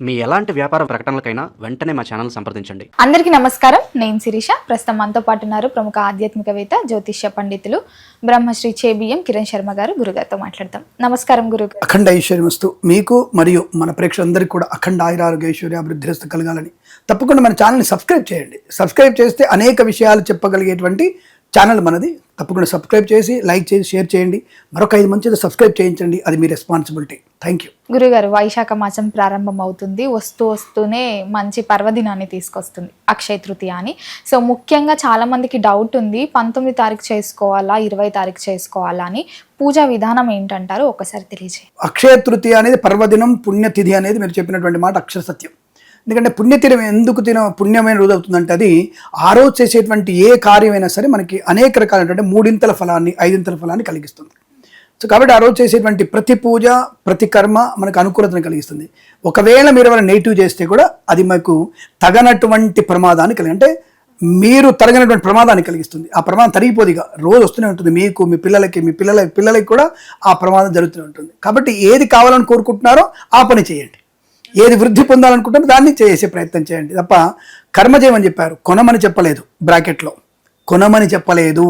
మీ ఎలాంటి వ్యాపార ప్రకటనలకైనా వెంటనే మా ఛానల్ సంప్రదించండి. అందరికీ నమస్కారం. నేను శిరీష. ప్రస్తుతం మనతో పాటు ఉన్నారు ప్రముఖ ఆధ్యాత్మికవేత్త, జ్యోతిష్య పండితులు బ్రహ్మశ్రీ చేబిఎం కిరణ్ శర్మ గారు. గురుగారితో మాట్లాడతాం. నమస్కారం గురుగారు. అఖండ ఐశ్వర్యమస్తు మీకు మరియు మన ప్రేక్షకులందరికీ కూడా అఖండ ఆయురారోగ్య ఐశ్వర్య అభివృద్ధిరస్తు కలగాలని తప్పకుండా మన ఛానల్ని సబ్స్క్రైబ్ చేయండి. సబ్స్క్రైబ్ చేస్తే అనేక విషయాలు చెప్పగలిగేటువంటి ఛానల్ మనది. తప్పకుండా సబ్స్క్రైబ్ చేసి లైక్ చేసి షేర్ చేయండి. మరొక 5 మంది సబ్స్క్రైబ్ చేయించండి. అది మీ రెస్పాన్సిబిలిటీ. Thank you. గురుగారు, వైశాఖ మాసం ప్రారంభం అవుతుంది. వస్తూనే మంచి పర్వదినాన్ని తీసుకొస్తుంది, అక్షయ తృతీయ అని. సో ముఖ్యంగా చాలా మందికి డౌట్ ఉంది, 19 తారీఖు చేసుకోవాలా 20 తారీఖు చేసుకోవాలా అని. పూజా విధానం ఏంటంటారు, ఒకసారి తెలియజేయండి. అక్షయ తృతీయ అనేది పర్వదినం, పుణ్యతిథి అనేది మీరు చెప్పినటువంటి మాట అక్షర సత్యం. ఎందుకంటే పుణ్యతిథి ఎందుకు పుణ్యమైన రోజు అవుతుందంటే అది ఆ రోజు చేసేటువంటి ఏ కార్యమైనా సరే మనకి అనేక రకాలైనటువంటి 3 ఫలాన్ని 5 ఫలాన్ని కలిగిస్తుంది. సో కాబట్టి ఆ రోజు చేసేటువంటి ప్రతి పూజ ప్రతి కర్మ మనకు అనుకూలతను కలిగిస్తుంది. ఒకవేళ మీరు ఎవరైనా నెగిటివ్ చేస్తే కూడా అది మనకు తగనటువంటి ప్రమాదాన్ని అంటే మీరు తరగనటువంటి ప్రమాదాన్ని కలిగిస్తుంది. ఆ ప్రమాదం తరిగిపోదిగా రోజు వస్తూనే ఉంటుంది. మీకు, మీ పిల్లలకి, మీ పిల్లలకి కూడా ఆ ప్రమాదం జరుగుతూనే ఉంటుంది. కాబట్టి ఏది కావాలని కోరుకుంటున్నారో ఆ పని చేయండి. ఏది వృద్ధి పొందాలనుకుంటారో దాన్ని చేసే ప్రయత్నం చేయండి తప్ప కర్మ చేయమని చెప్పారు, కొనమని చెప్పలేదు. బ్రాకెట్లో కొనమని చెప్పలేదు.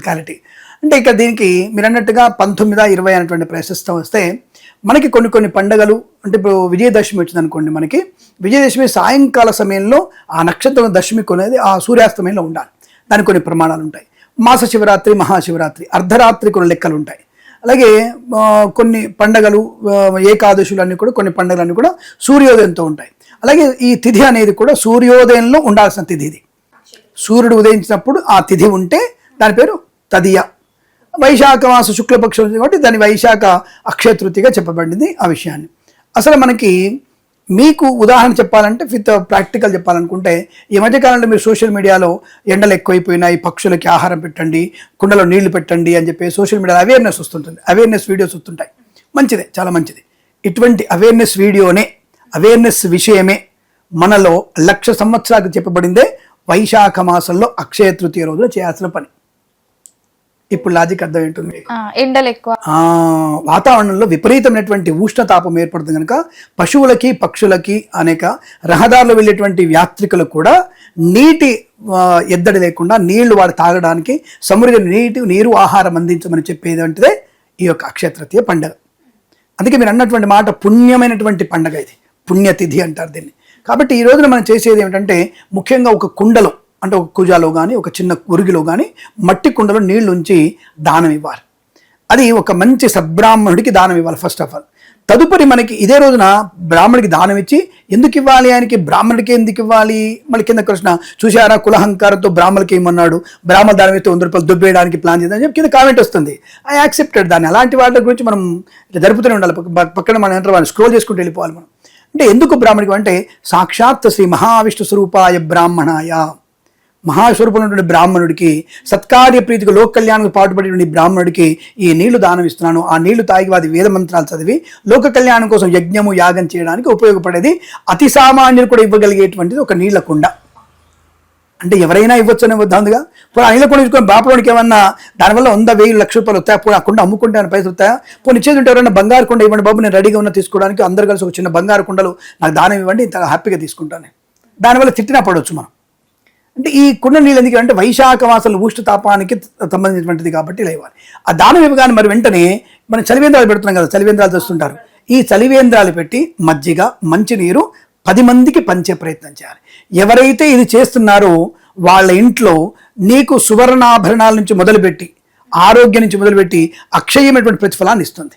క్లారిటీ అంటే ఇక దీనికి మీరు అన్నట్టుగా 19, 20 అనేటువంటి ప్రశస్తం వస్తే మనకి కొన్ని పండుగలు అంటే ఇప్పుడు విజయదశమి వచ్చింది అనుకోండి. మనకి విజయదశమి సాయంకాల సమయంలో ఆ నక్షత్రం దశమి కొనేది ఆ సూర్యాస్తమయంలో ఉండాలి. దానికి కొన్ని ప్రమాణాలు ఉంటాయి. మాస శివరాత్రి, మహాశివరాత్రి, అర్ధరాత్రి కొన్ని లెక్కలు ఉంటాయి. అలాగే కొన్ని పండగలు, ఏకాదశులు అన్నీ కూడా, కొన్ని పండుగలన్నీ కూడా సూర్యోదయంతో ఉంటాయి. అలాగే ఈ తిథి అనేది కూడా సూర్యోదయంలో ఉండాల్సిన తిథి. ఇది సూర్యుడు ఉదయించినప్పుడు ఆ తిథి ఉంటే దాని పేరు తదియ. వైశాఖ మాస శుక్లపక్షం కాబట్టి దాని వైశాఖ అక్షయ తృతీయగా చెప్పబడింది. ఆ విషయాన్ని అసలు మనకి మీకు ఉదాహరణ చెప్పాలంటే విత్ ప్రాక్టికల్ చెప్పాలనుకుంటే ఈ మధ్యకాలంలో మీరు సోషల్ మీడియాలో ఎండలు ఎక్కువైపోయినాయి, పక్షులకి ఆహారం పెట్టండి, కుండలో నీళ్లు పెట్టండి అని చెప్పి సోషల్ మీడియాలో అవేర్నెస్ వస్తుంటుంది. అవేర్నెస్ వీడియోస్ వస్తుంటాయి. మంచిదే, చాలా మంచిది. ఇటువంటి అవేర్నెస్ వీడియోనే, అవేర్నెస్ విషయమే మనలో 1,00,000 సంవత్సరాలకు చెప్పబడిందే వైశాఖ మాసంలో అక్షయ తృతీయ రోజున చేయాల్సిన పని. ఇప్పుడు లాజిక్ అర్థం ఏంటుంది? ఎండలు ఎక్కువ, వాతావరణంలో విపరీతమైనటువంటి ఉష్ణతాపం ఏర్పడుతుంది కనుక పశువులకి, పక్షులకి, అనేక రహదారులు వెళ్ళేటువంటి యాత్రికులకు కూడా నీటి ఎద్దడి లేకుండా నీళ్లు వాడు తాగడానికి సమృద్ధి నీరు ఆహారం అందించమని చెప్పేది అంటే ఈ యొక్క అక్షయ తృతీయ పండుగ. అందుకే మీరు అన్నటువంటి మాట పుణ్యమైనటువంటి పండుగ. ఇది పుణ్యతిథి అంటారు దీన్ని. కాబట్టి ఈ రోజున మనం చేసేది ఏమిటంటే ముఖ్యంగా ఒక కుండలో అంటే ఒక కుజాలో కానీ ఒక చిన్న ఉరిగిలో కానీ మట్టి కుండలో నీళ్లు ఉంచి దానం ఇవ్వాలి. అది ఒక మంచి సద్బ్రాహ్మణుడికి దానం ఇవ్వాలి ఫస్ట్ ఆఫ్ ఆల్. తదుపరి మనకి ఇదే రోజున బ్రాహ్మణుడికి దానం ఇచ్చి ఎందుకు ఇవ్వాలి, ఆయనకి బ్రాహ్మణుడికి ఎందుకు ఇవ్వాలి? మళ్ళీ కింద కృష్ణ చూసారా కులహంకారంతో బ్రాహ్మణులకి ఏమన్నాడు, బ్రాహ్మణ దానం అయితే 100 రూపాయలు దుబ్బేయడానికి ప్లాన్ చేద్దాం చెప్పి కింద కామెంట్ వస్తుంది. ఐ యాక్సెప్టెడ్ దాన్ని. అలాంటి వాళ్ళ గురించి మనం జరుపుతూనే ఉండాలి. పక్కన మనం ఏంటో వాళ్ళు స్క్రోల్ చేసుకుంటూ వెళ్ళిపోవాలి మనం. అంటే ఎందుకు బ్రాహ్మణుడికి అంటే సాక్షాత్ శ్రీ మహావిష్ణు స్వరూపాయ బ్రాహ్మణాయ, మహాస్వరూపంలో ఉన్నటువంటి బ్రాహ్మణుడికి, సత్కార్య ప్రీతికి లోక కళ్యాణానికి పాటుపడేటువంటి బ్రాహ్మణుడికి ఈ నీళ్లు దానం ఇస్తున్నాను. ఆ నీళ్లు తాగి వాది వేద మంత్రాలు చదివి లోక కళ్యాణం కోసం యజ్ఞము యాగం చేయడానికి ఉపయోగపడేది. అతి సామాన్యులు కూడా ఇవ్వగలిగేటువంటిది ఒక నీళ్ల కుండ. అంటే ఎవరైనా ఇవ్వచ్చు అని వద్దాందిగా. ఇప్పుడు ఆ నీళ్ళ కుండ తీసుకొని బాపలోనికి ఏమన్నా దానివల్ల 100, 1000, 1,00,000 రూపాయలు వస్తాయా? పోనీ ఆ కుండ అమ్ముకుంటే అని పైసలు వస్తాయా? పోనీ ఇచ్చేది ఉంటే ఎవరైనా బంగారు కుండ ఇవ్వండి బాబు, నేను రెడీగా ఉన్న తీసుకోవడానికి, అందరు కలిసి ఒక చిన్న బంగారు కుండలు నాకు దానం ఇవ్వండి, ఇంత హ్యాపీగా తీసుకుంటాను. దానివల్ల తిట్టినా పడవచ్చు మనం. అంటే ఈ కుండ నీళ్ళు ఎందుకు అంటే వైశాఖ మాసంలో ఉష్ణతాపానికి సంబంధించినటువంటిది కాబట్టి లేవాలి. ఆ దానం ఇవ్వగానే మరి వెంటనే మనం చలివేంద్రాలు పెడుతున్నాం కదా, చలివేంద్రాలు చేస్తుంటారు. ఈ చలివేంద్రాలు పెట్టి మజ్జిగ, మంచినీరు 10 మందికి పంచే ప్రయత్నం చేయాలి. ఎవరైతే ఇది చేస్తున్నారో వాళ్ళ ఇంట్లో నీకు సువర్ణాభరణాల నుంచి మొదలుపెట్టి, ఆరోగ్యం నుంచి మొదలుపెట్టి అక్షయమైనటువంటి ప్రతిఫలాన్ని ఇస్తుంది.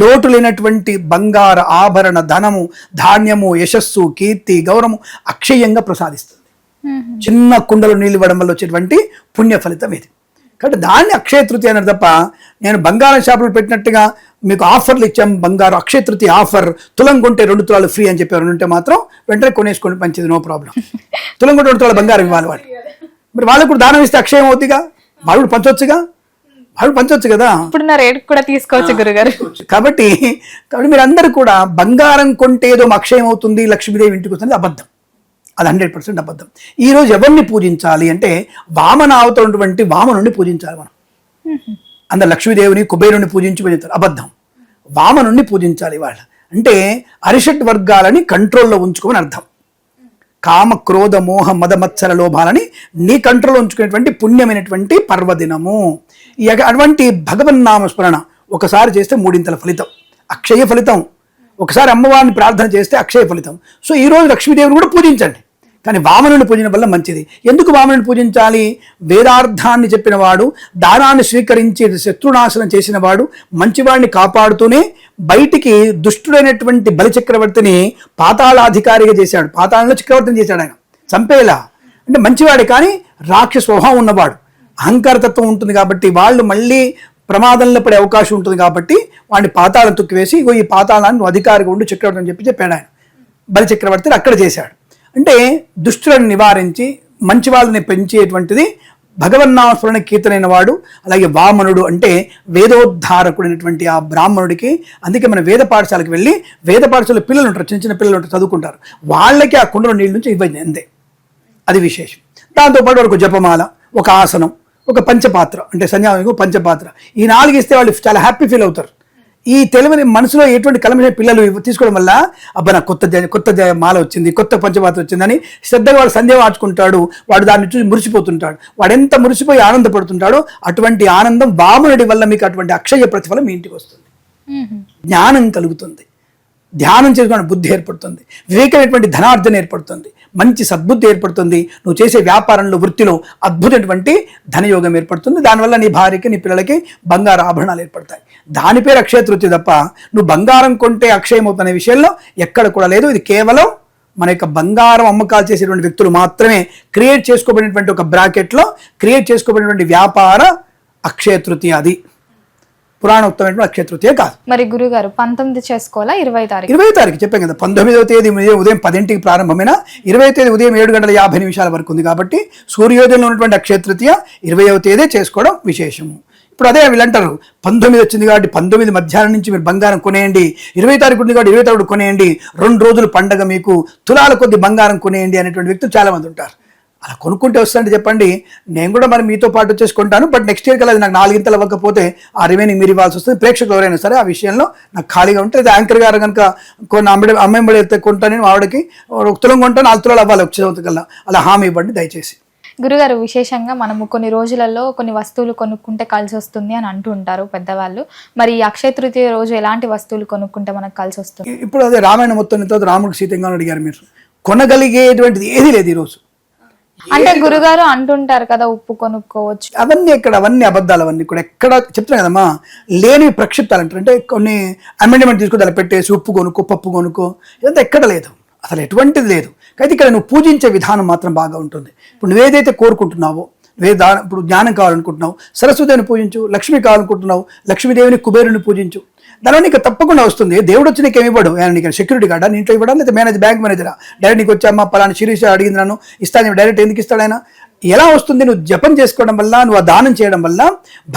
లోటు లేనటువంటి బంగారు ఆభరణ, ధనము, ధాన్యము, యశస్సు, కీర్తి, గౌరవము అక్షయంగా ప్రసాదిస్తుంది. చిన్న కుండలో నీళ్ళు ఇవ్వడం వల్ల వచ్చేటువంటి పుణ్య ఫలితం ఇది. కాబట్టి దాన్ని అక్షయ తృతీయ అన్నారు తప్ప నేను బంగారం షాపులు పెట్టినట్టుగా మీకు ఆఫర్లు ఇచ్చాం, బంగారు అక్షయ తృతీయ ఆఫర్, తులం కొంటే 2 తులాలు ఫ్రీ అని చెప్పి ఎవరు ఉంటే మాత్రం వెంటనే కొనేసుకోండి, మంచిది, నో ప్రాబ్లం. తులం కొంటే 2 తులాల బంగారం ఇవ్వాలి వాళ్ళు. మరి వాళ్ళకు కూడా దానం ఇస్తే అక్షయం అవుతుందిగా, వాళ్ళు పంచవచ్చు కదా. ఇప్పుడు రేట్ కూడా తీసుకోవచ్చు గురుగారు. కాబట్టి మీరు అందరూ కూడా బంగారం కొంటే ఏదో అక్షయం అవుతుంది, లక్ష్మీదేవి ఇంటికి వస్తుంది, అబద్ధం. అది 100% అబద్ధం. ఈరోజు ఎవరిని పూజించాలి అంటే వామన అవుతున్నటువంటి వామనుడిని పూజించాలి మనం. అందరు లక్ష్మీదేవిని, కుబేరుని పూజించారు, అబద్ధం. వామనుడిని పూజించాలి. వాళ్ళు అంటే అరిషట్ వర్గాలని కంట్రోల్లో ఉంచుకోమని అర్థం. కామ క్రోధ మోహ మద మత్సర లోభాలని నీ కంట్రోల్లో ఉంచుకునేటువంటి పుణ్యమైనటువంటి పర్వదినము. అటువంటి భగవన్నామ స్మరణ ఒకసారి చేస్తే 3 ఫలితం, అక్షయ ఫలితం. ఒకసారి అమ్మవారిని ప్రార్థన చేస్తే అక్షయ ఫలితం. సో ఈరోజు లక్ష్మీదేవిని కూడా పూజించండి, కానీ వామనుని పూజించడం వల్ల మంచిది. ఎందుకు వామనుని పూజించాలి? వేదార్థాన్ని చెప్పిన వాడు, దానాన్ని స్వీకరించి శత్రునాశనం చేసిన వాడు, మంచివాడిని కాపాడుతూనే బయటికి దుష్టుడైనటువంటి బలిచక్రవర్తిని పాతాళాధికారిగా చేశాడు. పాతాళంలో చక్రవర్తిని చేశాడు ఆయన, చంపేలా. అంటే మంచివాడే కానీ రాక్షస స్వభావం ఉన్నవాడు, అహంకారతత్వం ఉంటుంది కాబట్టి వాళ్ళు మళ్ళీ ప్రమాదంలో పడే అవకాశం ఉంటుంది కాబట్టి వాడిని పాతాళం తొక్కివేసి ఇగో ఈ పాతాళాన్ని అధికారిగా ఉండి చక్రవర్తి అని చెప్పాడు ఆయన. బలిచక్రవర్తిని అక్కడ చేశాడు. అంటే దుష్టులను నివారించి మంచి వాళ్ళని పెంచేటువంటిది భగవన్నామస్మరణ కీర్తనైన వాడు. అలాగే వామనుడు అంటే వేదోద్ధారకుడైనటువంటి ఆ బ్రాహ్మణుడికి, అందుకే మన వేద పాఠశాలకు వెళ్ళి వేద పాఠశాల పిల్లలు ఉంటారు, చిన్న చిన్న పిల్లలు ఉంటారు, చదువుకుంటారు, వాళ్ళకి ఆ కుండలో నీళ్ళ నుంచి ఇవ్వండి అంతే. అది విశేషం. దాంతోపాటు వాళ్ళకు జపమాల, ఒక ఆసనం, ఒక పంచపాత్ర అంటే సన్యాసం పంచపాత్ర, ఈ 4 ఇస్తే వాళ్ళు చాలా హ్యాపీ ఫీల్ అవుతారు. ఈ తెలివిని మనసులో ఎటువంటి కలమైన పిల్లలు తీసుకోవడం వల్ల అబ్బా నాకు కొత్త మాల వచ్చింది, కొత్త పంచపాత్ర వచ్చిందని శ్రద్ధగా వాడు సందేహం ఆచుకుంటాడు. వాడు దాన్ని చూసి మురిసిపోతుంటాడు. వాడు ఎంత మురిసిపోయి ఆనందపడుతుంటాడో అటువంటి ఆనందం వామనుడి వల్ల మీకు అటువంటి అక్షయ ప్రతిఫలం మీ ఇంటికి వస్తుంది. జ్ఞానం కలుగుతుంది, ధ్యానం చేసుకున్న బుద్ధి ఏర్పడుతుంది, వివేకమైనటువంటి ధనార్జన ఏర్పడుతుంది, మంచి సద్బుద్ధి ఏర్పడుతుంది, నువ్వు చేసే వ్యాపారంలో వృత్తిలో అద్భుతమైనటువంటి ధనయోగం ఏర్పడుతుంది. దానివల్ల నీ భార్యకి నీ పిల్లలకి బంగారు ఆభరణాలు ఏర్పడతాయి. దాని పేరు అక్షయ తృతీయ తప్ప నువ్వు బంగారం కొంటే అక్షయమవుతున్న విషయంలో ఎక్కడ కూడా లేదు. ఇది కేవలం మన యొక్క బంగారం అమ్మకాలు చేసేటువంటి వ్యక్తులు మాత్రమే క్రియేట్ చేసుకోబడినటువంటి ఒక బ్రాకెట్లో క్రియేట్ చేసుకోబడినటువంటి వ్యాపార అక్షయ తృతీయ. అది పురాణోక్తమైనటువంటి అక్షయ తృతీయ కాదు. మరి గురుగారు 19 చేసుకోవాలా 20 తారీఖు? 20 తారీఖు చెప్పాం కదా. 19వ తేదీ ఉదయం 10కి ప్రారంభమైన 20వ తేదీ ఉదయం 7:50 వరకు ఉంది కాబట్టి సూర్యోదయంలో ఉన్నటువంటి అక్షయ తృతీయ 20వ తేదీ చేసుకోవడం విశేషము. ఇప్పుడు అదే వీళ్ళు అంటారు 19 వచ్చింది కాబట్టి 19 మధ్యాహ్నం నుంచి మీరు బంగారం కొనేయండి, 20 తారీఖు ఉంది కాబట్టి 20 తారీఖు కొనేయండి, 2 రోజులు పండగ మీకు తులాల కొద్ది బంగారం కొనేయండి అనేటువంటి వ్యక్తులు చాలా మంది ఉంటారు. అలా కొనుక్కుంటే వస్తుందంటే చెప్పండి, నేను కూడా మరి మీతో పాటు వచ్చేసి కొంటాను, బట్ నెక్స్ట్ ఇయర్ కల్లా నాకు 4 ఇంతలు అవ్వకపోతే ఆ రిమైనింగ్ మీరు ఇవ్వాల్సి వస్తుంది. ప్రేక్షకులు ఎవరైనా సరే ఆ విషయంలో నాకు ఖాళీగా ఉంటే యాంకర్ గారు కనుక కొన్ని అమ్మాయి అయితే కొంటాను, ఆవిడకి 1 తులం కొంటాను, 4 తులాలు అవ్వాలి వచ్చే కల్లా, అలా హామీ ఇవ్వండి దయచేసి. గురుగారు విశేషంగా మనము కొన్ని రోజులలో కొన్ని వస్తువులు కొనుక్కుంటే కలిసి వస్తుంది అని అంటూ ఉంటారు పెద్దవాళ్ళు. మరి ఈ అక్షయ తృతీయ రోజు ఎలాంటి వస్తువులు కొనుక్కుంటే మనకు కలిసి వస్తుంది? ఇప్పుడు అదే రామాయణం మొత్తం తర్వాత రాముడికి సీతంగా అడిగారు మీరు, కొనగలిగేటువంటిది ఏది లేదు ఈరోజు. అంటే గురుగారు అంటుంటారు కదా ఉప్పు కొనుక్కోవచ్చు, అవన్నీ అబద్ధాలు. అవన్నీ కూడా ఎక్కడ చెప్తున్నా కదమ్మా, లేని ప్రక్షిప్తాలు అంటారు. అంటే కొన్ని అమెండ్మెంట్ తీసుకుని అలా పెట్టేసి ఉప్పు కొనుక్కో పప్పు కొనుక్కో, ఇదంతా ఎక్కడ లేదు, అసలు ఎటువంటిది లేదు. అయితే ఇక్కడ నువ్వు పూజించే విధానం మాత్రం బాగా ఉంటుంది. ఇప్పుడు నువ్వేదైతే కోరుకుంటున్నావో, ఇప్పుడు జ్ఞానం కావాలనుకుంటున్నావు, సరస్వతిని పూజించు. లక్ష్మి కావాలనుకుంటున్నావు, లక్ష్మీదేవిని కుబేరుని పూజించు. దానివల్ల నీకు తప్పకుండా వస్తుంది. దేవుడు వచ్చి నీకు ఏమి ఇవ్వడు, ఆయన నీకు సెక్యూరిటీ గార్డా, నీ ఇంట్లో ఇవ్వడం, లేదా బ్యాంక్ మేనేజరా, డైరెక్ట్ నీకు వచ్చామా పలానా శిరీష అడిగింది నన్ను ఇస్తాను, డైరెక్ట్ ఎందుకు ఇస్తాడు ఆయన? ఎలా వస్తుంది? నువ్వు జపం చేసుకోవడం వల్ల, నువ్వు ఆ దానం చేయడం వల్ల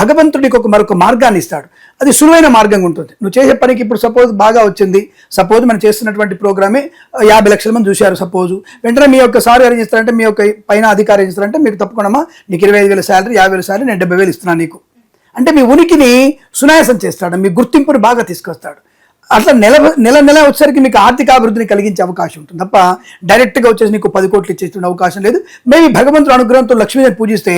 భగవంతుడికి మరొక మార్గాన్ని ఇస్తాడు. అది సులువైన మార్గంగా ఉంటుంది. నువ్వు చేసే పనికి ఇప్పుడు సపోజ్ బాగా వచ్చింది, సపోజ్ మనం చేస్తున్నటువంటి ప్రోగ్రామే 50 లక్షల మంది చూశారు సపోజు, వెంటనే మీ యొక్క సార్ ఏం చేస్తారంటే, మీ యొక్క పైన అధికారి ఏం చేస్తారంటే, మీకు తప్పకుండా నీకు 25,000 శాలరీ, 50,000 శాలరీ, నేను 70,000 ఇస్తున్నాను నీకు అంటే మీ ఉనికిని సునాయాసం చేస్తాడు, మీ గుర్తింపుని బాగా తీసుకొస్తాడు. అట్లా నెల వచ్చేసరికి మీకు ఆర్థిక అభివృద్ధిని కలిగించే అవకాశం ఉంటుంది తప్ప డైరెక్ట్గా వచ్చేసి నీకు 10 కోట్లు ఇచ్చేస్తున్న అవకాశం లేదు. మేబీ భగవంతుడు అనుగ్రహంతో లక్ష్మీదేవిని పూజిస్తే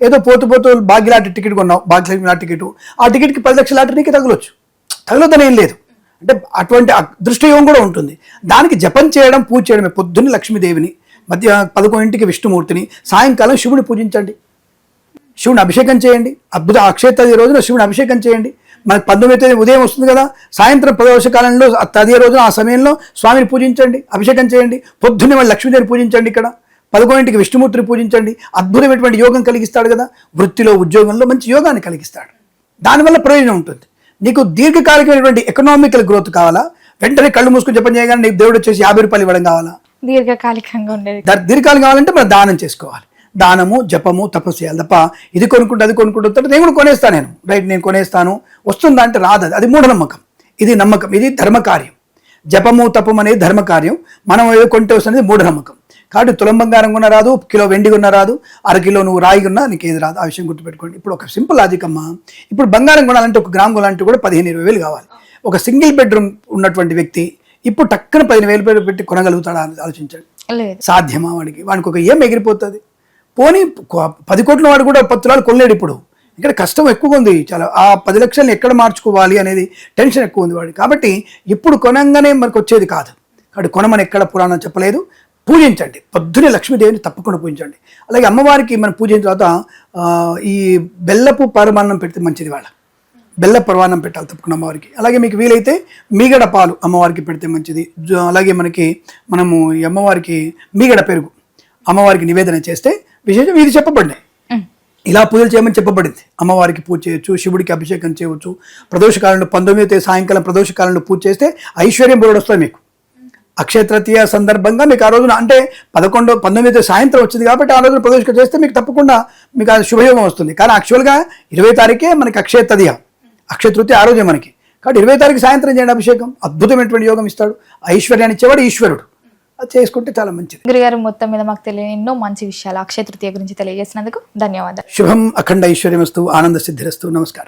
ఏదో పోతూ భాగ్యలాటరీ టికెట్ కొన్నావు, భాగ్యలక్ష్మి లాటరీ టికెట్, ఆ టికెట్కి 10 లక్షల లాటరీ నీకు తగలొద్దని ఏం లేదు. అంటే అటువంటి దృష్టియోగం కూడా ఉంటుంది. దానికి జపం చేయడం, పూజ చేయడమే. పొద్దున్న లక్ష్మీదేవిని, మధ్య 11కి విష్ణుమూర్తిని, సాయంకాలం శివుని పూజించండి, శివుని అభిషేకం చేయండి. అద్భుత అక్షయ తదియ రోజున శివుని అభిషేకం చేయండి. మనకు 19వ తేదీ ఉదయం వస్తుంది కదా, సాయంత్రం ప్రదోషకాలంలో తదియ రోజున ఆ సమయంలో స్వామిని పూజించండి, అభిషేకం చేయండి. పొద్దున్నే మళ్ళీ లక్ష్మీదేవిని పూజించండి. ఇక్కడ 11కి విష్ణుమూర్తిని పూజించండి. అద్భుతమైనటువంటి యోగం కలిగిస్తాడు కదా, వృత్తిలో ఉద్యోగంలో మంచి యోగాన్ని కలిగిస్తాడు. దానివల్ల ప్రయోజనం ఉంటుంది. నీకు దీర్ఘకాలికమైనటువంటి ఎకనామికల్ గ్రోత్ కావాలా, వెంటనే కళ్ళు మూసుకుని జపం చేయగానే నీకు దేవుడు వచ్చేసి 50 రూపాయలు ఇవ్వడం కావాలా? దీర్ఘకాలికంగా ఉండేది. దీర్ఘకాలం కావాలంటే మనం దానం చేసుకోవాలి. దానము, జపము, తపస్సు చేయాలి తప్ప ఇది కొనుక్కుంటే అది కొనుక్కుంటే నేను కూడా కొనేస్తాను, నేను కొనేస్తాను వస్తుందా అంటే రాదు. అది మూఢనమ్మకం, ఇది నమ్మకం, ఇది ధర్మకార్యం. జపము తపం అనేది ధర్మకార్యం, మనం ఏదో కొంటే వస్తుంది మూఢనమ్మకం. కాబట్టి తులం బంగారం కొన్న రాదు, కిలో వెండి కొన్న రాదు, 1/2 కిలో నువ్వు రాయి కొన్నా నీకు ఏది రాదు. ఆ విషయం గుర్తుపెట్టుకోండి. ఇప్పుడు ఒక సింపుల్ లాజిక్ అమ్మా, ఇప్పుడు బంగారం కొనాలంటే 1 గ్రామ్ కొనాలంటే కూడా 15-20 వేలు కావాలి. ఒక సింగిల్ బెడ్రూమ్ ఉన్నటువంటి వ్యక్తి ఇప్పుడు టక్కున 15,000 పెట్టి కొనగలుగుతాడా అని ఆలోచించండి. లేదు. సాధ్యమా వాడికి ఒక ఏం ఎగిరిపోతుంది. పోనీ 10 కోట్ల వాడు కూడా 10 తులాలు కొనలేడు. ఇప్పుడు ఇక్కడ కష్టం ఎక్కువగా ఉంది చాలా. ఆ 10 లక్షలను ఎక్కడ మార్చుకోవాలి అనేది టెన్షన్ ఎక్కువ ఉంది వాడికి. కాబట్టి ఇప్పుడు కొనంగానే మనకు వచ్చేది కాదు. కాబట్టి కొనమని ఎక్కడ పురాణం చెప్పలేదు. పూజించండి, పొద్దునే లక్ష్మీదేవిని తప్పకుండా పూజించండి. అలాగే అమ్మవారికి మనం పూజించిన తర్వాత ఈ బెల్లపు పరమాన్నం పెడితే మంచిది. బెల్ల పరమాన్నం పెట్టాలి తప్పకుండా అమ్మవారికి. అలాగే మీకు వీలైతే మీగడ పాలు అమ్మవారికి పెడితే మంచిది. అలాగే మనము ఈ అమ్మవారికి మీగడ పెరుగు అమ్మవారికి నివేదన చేస్తే విశేషం ఇది చెప్పబడింది. ఇలా పూజలు చేయమని చెప్పబడింది. అమ్మవారికి పూజ చేయొచ్చు, శివుడికి అభిషేకం చేయవచ్చు. ప్రదోషకాలంలో 19వ తేదీ సాయంకాలం ప్రదోషకాలంలో పూజ చేస్తే ఐశ్వర్యం బోర్డు వస్తుంది మీకు. అక్షయ తృతీయ సందర్భంగా మీకు ఆ రోజున అంటే 19వ సాయంత్రం వచ్చింది కాబట్టి ఆ రోజున ప్రదోషిక చేస్తే మీకు తప్పకుండా మీకు ఆ శుభయోగం వస్తుంది. కానీ యాక్చువల్గా 20 తారీఖే మనకి అక్షయ తృతీయ ఆ రోజే మనకి. కాబట్టి 20 తారీఖు సాయంత్రం చేయండి అభిషేకం. అద్భుతమైనటువంటి యోగం ఇస్తాడు. ఐశ్వర్యాన్ని ఇచ్చేవాడు ఈశ్వరుడు. అది చేసుకుంటే చాలా మంచిది. గురుగారు మొత్తం మీద మాకు తెలియని ఎన్నో మంచి విషయాలు అక్షయ తృతీయ గురించి తెలియజేసినందుకు ధన్యవాదాలు. శుభం అఖండ ఐశ్వర్యమస్తు, ఆనంద సిద్ధిరస్తు. నమస్కారం.